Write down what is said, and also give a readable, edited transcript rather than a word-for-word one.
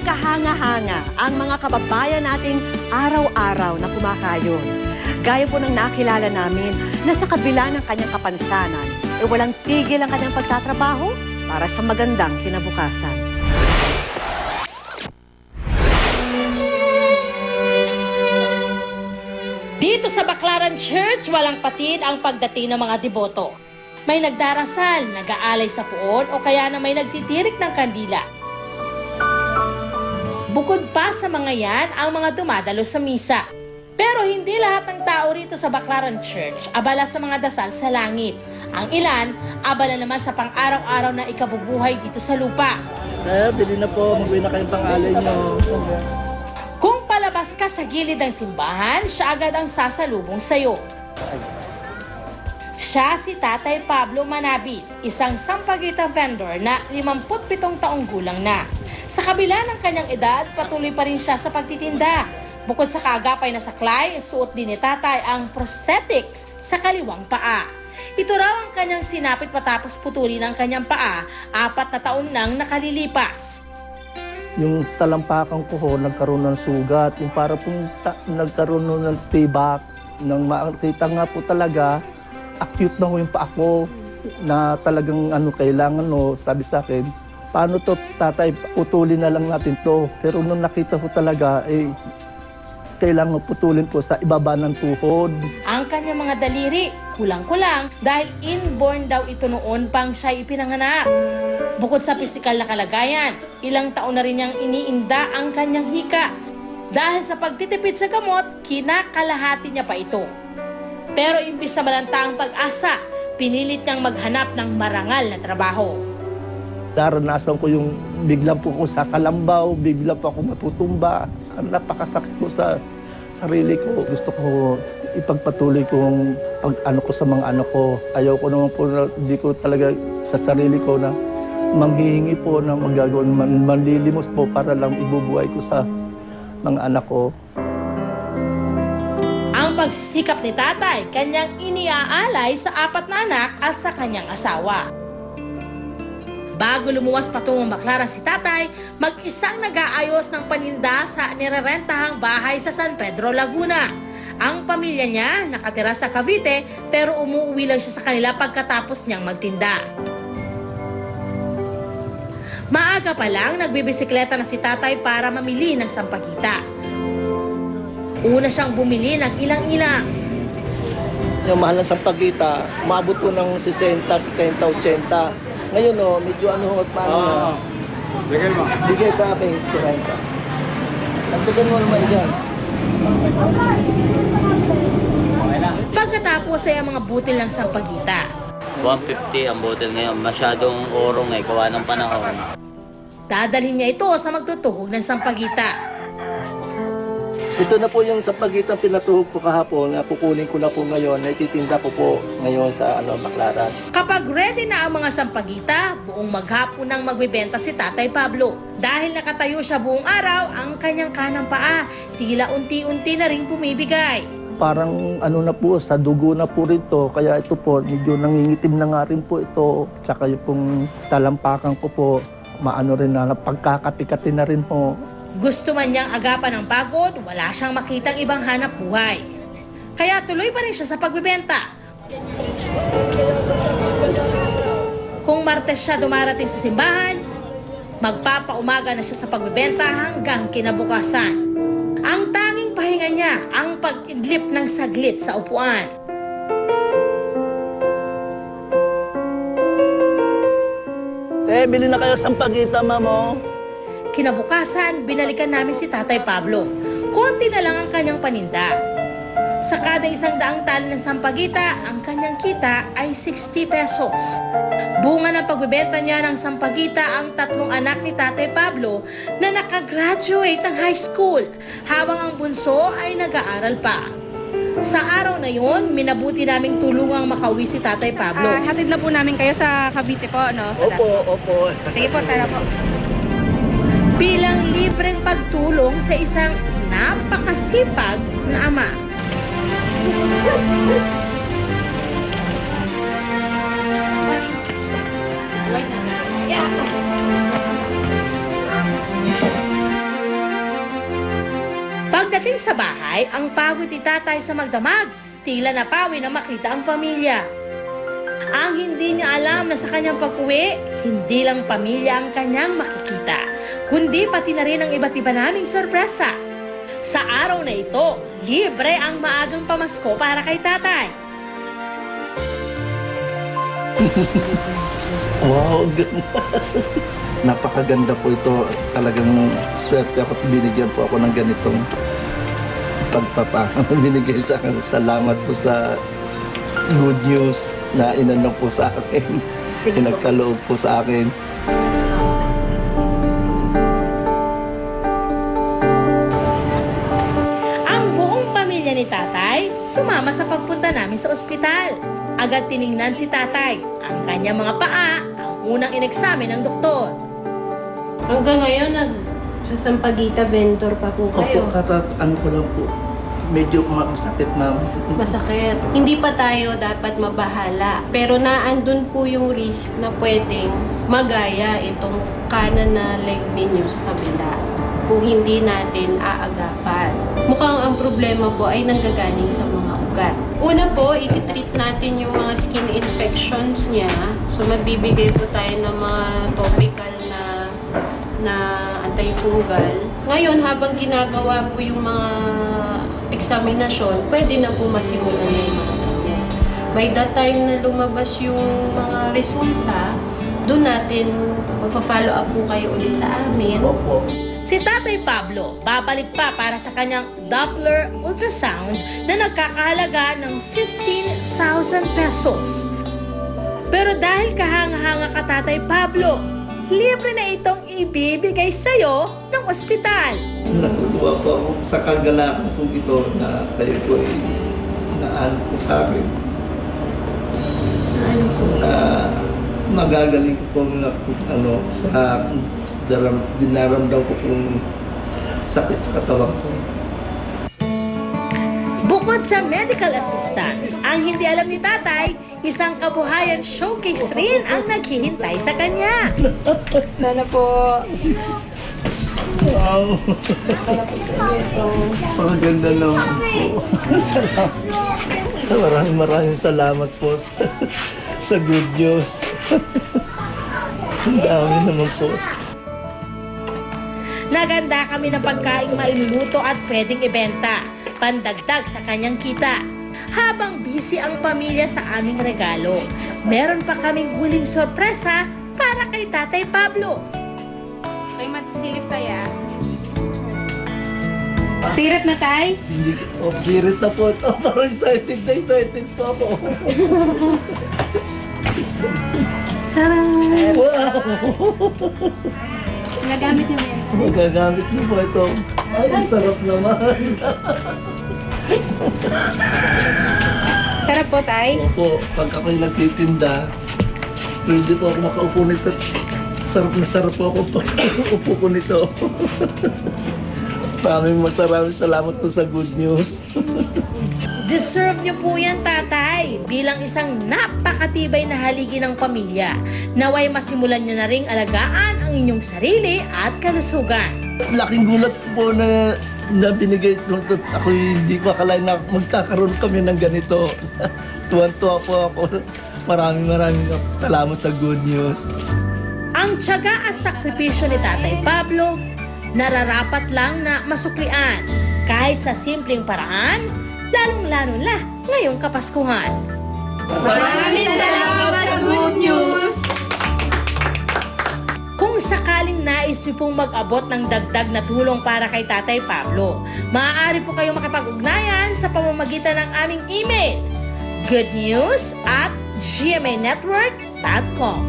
kahanga-hanga ang mga kababayan nating araw-araw na kumakayon. Gaya po ng nakilala namin na sa kabila ng kanyang kapansanan, walang tigil ang kanyang pagtatrabaho para sa magandang kinabukasan. Dito sa Baclaran Church, walang patid ang pagdating ng mga deboto. May nagdarasal, nag-aalay sa puon o kaya na may nagtitirik ng kandila. Bukod pa sa mga yan, ang mga dumadalo sa misa. Pero hindi lahat ng tao rito sa Baclaran Church abala sa mga dasal sa langit. Ang ilan, abala naman sa pang-araw-araw na ikabubuhay dito sa lupa. Sir, bili na po. Mag-uwi na kayong pangalan nyo. Kung palabas ka sa gilid ng simbahan, siya agad ang sasalubong sa'yo. Siya si Tatay Pablo Manabit, isang sampagita vendor na 57 taong gulang na. Sa kabila ng kanyang edad, patuloy pa rin siya sa pagtitinda. Bukod sa kaagapay na saklay, suot din ni Tatay ang prosthetics sa kaliwang paa. Ito raw ang kanyang sinapit matapos putulin ang kanyang paa, 4 na taon nang nakalilipas. Yung talampakan ko ho, nagkaroon ng sugat. Yung para pong nagkaroon ng tibak. Nang makita nga po talaga, acute na ho yung paa ko na talagang kailangan sabi sa akin, paano to tatay, putulin na lang natin to. Pero nung nakita ko talaga, kailangan putulin ko sa ibaba ng tuhod. Ang kanyang mga daliri, kulang-kulang dahil inborn daw ito noon pang siya ipinanganak. Bukod sa pisikal na kalagayan, ilang taon na rin niyang iniinda ang kanyang hika. Dahil sa pagtitipid sa gamot, kinakalahati niya pa ito. Pero imbis na malanta ang pag-asa, pinilit niyang maghanap ng marangal na trabaho. Naranasan ko yung biglang po ako sasalambaw, biglang po ako matutumba. Ang napakasakit ko sa sarili ko. Gusto ko ipagpatuloy kong pag-ano ko sa mga anak ko. Ayaw ko naman po, hindi ko talaga sa sarili ko na manghihingi po na magagawin, manlilimos po para lang ibubuhay ko sa mga anak ko. Ang pagsisikap ni Tatay, kanyang iniaalay sa 4 na anak at sa kanyang asawa. Bago lumuwas patungong Baclaran si Tatay, mag-isang nag-aayos ng paninda sa nirerentahang bahay sa San Pedro, Laguna. Ang pamilya niya nakatira sa Cavite pero umuwi lang siya sa kanila pagkatapos niyang magtinda. Maaga pa lang, nagbibisikleta na si Tatay para mamili ng sampagita. Una siyang bumili ng ilang-ilang. Yung mahal ng sampagita, umabot po ng 60, 70, 80. Ngayon medyo at paano Bigay mo. bigay sa akin, 40. Nagdagan mo naman yan. Pagkatapos ay ang mga butil ng sampagita. 150 ang botel ngayon. Masyadong orong gawa ng panahon. Dadalhin niya ito sa magtutuhog ng sampagita. Ito na po yung sampagita pinatuhog ko kahapon. Kukunin ko na po ngayon. Naititinda ko po ngayon sa Baclaran. Kapag ready na ang mga sampagita, buong maghapon nang magbebenta si Tatay Pablo. Dahil nakatayo siya buong araw, ang kanyang kanang paa, tila unti-unti na rin bumibigay. Parang na po, sa dugo na po rito. Kaya ito po, medyo nangingitim na nga rin po ito. Tsaka yung pong talampakan ko po, rin na, pagkakati-kati na rin po. Gusto man niyang agapan ng pagod, wala siyang makitang ibang hanap buhay. Kaya tuloy pa rin siya sa pagbebenta. Kung Martes siya dumarating sa simbahan, magpapaumaga na siya sa pagbebenta hanggang kinabukasan. Ang tanging pahinga niya ang pag-idlip ng saglit sa upuan. Bili na kayo sampagita, mamo. Kinabukasan, binalikan namin si Tatay Pablo. Konti na lang ang kanyang paninda. Sa kada 100 tali ng sampagita, ang kanyang kita ay 60 pesos. Bunga ng pagbebenta niya ng sampagita ang 3 anak ni Tatay Pablo na nakagraduate ng high school, habang ang bunso ay nag-aaral pa. Sa araw na yon, minabuti naming tulungang makauwi si Tatay Pablo. Hatid na po namin kayo sa Cavite po, no? Sa Opo. Sige po, tara po. Bilang libreng pagtulong sa isang napakasipag na ama. Pagdating sa bahay, ang pagod ni tatay sa magdamag, tila napawi na makita ang pamilya. Ang hindi niya alam na sa kanyang pag-uwi, hindi lang pamilya ang kanyang makikita, kundi pati na rin ang iba't iba naming sorpresa. Sa araw na ito, libre ang maagang pamasko para kay tatay. Wow, ganda. Napakaganda po ito. Talagang swerte ako at binigyan po ako ng ganitong binigay sa akin. Salamat po sa good news na inano po sa akin. Pinagkaloob po sa akin. Ang buong pamilya ni tatay sumama sa pagpunta namin sa ospital. Agad tiningnan si tatay ang kanyang mga paa, ang unang ineksamin ng doktor. Hanggang ngayon, nagsasampagita vendor pa po kayo. Opo, ano ko lang po. Medyo masakit, ma'am. Masakit. Hindi pa tayo dapat mabahala. Pero naandun po yung risk na pwedeng magaya itong kanan na leg ninyo sa kabila kung hindi natin aagapan. Mukhang ang problema po ay nanggagaling sa mga ugat. Una po, ititreat natin yung mga skin infections niya. So magbibigay po tayo ng mga topical na antifungal. Ngayon, habang ginagawa po yung mga eksaminasyon, pwede na po masimulan na yung mga gamot. By that time na lumabas yung mga resulta, doon natin magpa-follow up po kayo ulit sa amin. Opo. Si Tatay Pablo, babalik pa para sa kanyang Doppler ultrasound na nagkakahalaga ng 15,000 pesos. Pero dahil kahanga-hanga ka, Tatay Pablo, libre na itong ibibigay sa'yo ng ospital. Natutuwa po ako sa kagalakan po ito na kayo po ay naano po sa akin. Na magagaling ko po na sa dinaramdam ko pong sakit sa katawan ko. Bukod sa medical assistance, ang hindi alam ni tatay, isang kabuhayan showcase rin ang naghihintay sa kanya. Sana po. Wow! Maganda naman po. Maraming salamat po sa good news. Ang dami naman po. Naganda kami ng pagkaing mailuluto at pwedeng ibenta, pandagdag sa kanyang kita. Habang busy ang pamilya sa aming regalo, meron pa kaming huling sorpresa para kay Tatay Pablo. Tay, matsilip tayo ah. Sirap na tay? Hindi, serious na po ito. Parang excited po ako. Wow! Nagamit niyo yan. Magagamit niyo po ito. Ay, ang sarap naman. Sarap po tay? Opo, pag ako'y nagtitinda, pwede po ako makaupo nito. Sarap na sarap po ako pag upo ko nito. Maraming salamat po sa good news. Deserve niyo po yan, tatay, bilang isang napakatibay na haligi ng pamilya. Naway masimulan niyo na ring alagaan ang inyong sarili at kalusugan. Laking gulat po na binigay ito. Ako hindi ko akalain na magkakaroon kami ng ganito. Tuwan-tuwa po ako. Maraming salamat sa good news. Ang tiyaga at sakripisyo ni Tatay Pablo, nararapat lang na masuklian kahit sa simpleng paraan, lalong-lalo na ngayong Kapaskuhan. Maraming salamat, good news! Kung sakaling nais niyo pong mag-abot ng dagdag na tulong para kay Tatay Pablo, maaari po kayong makipag-ugnayan sa pamamagitan ng aming email, goodnews@gmanetwork.com.